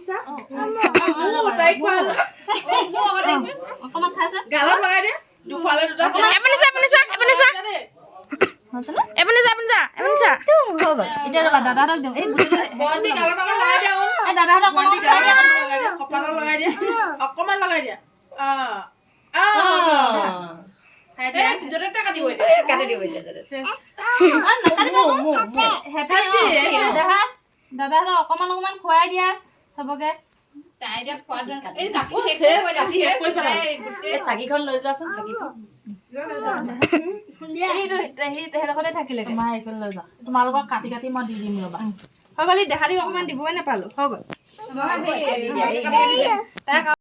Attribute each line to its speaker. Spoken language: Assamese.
Speaker 1: দিছা তাই খোৱালো
Speaker 2: অকমান খাইছে
Speaker 1: গালত লগাই দে দুফালে দুটা
Speaker 3: আপুনি যা
Speaker 2: এতিয়া ৰবা দাদাহঁতক দিওঁ এই
Speaker 1: বন্তি গালত লগাই দে
Speaker 2: এই দাদাহঁতক
Speaker 1: বন্তি গালত লগাই দে কপালত লগাই দে অকমান লগাই দিয়া খাই দে
Speaker 4: য'তে কাটিব
Speaker 3: কাটি দিব এতিয়া
Speaker 2: দাদাহঁতক অকমান অকমান খুৱাই দিয়া চবকে
Speaker 4: তাই এতিয়া খোৱা এই জাপি
Speaker 3: এই চাকিখন লৈ যোৱাচোন চাকিখন
Speaker 2: সেইডোখৰতে থাকিলে
Speaker 1: তোমাৰ এইখন লৈ যা তোমালোকক কাটি কাটি মই দি দিম ৰবা
Speaker 2: হৈ গ'ল দেহা দি অকমান দিবই নাপালো হৈ গ'ল
Speaker 4: শেষ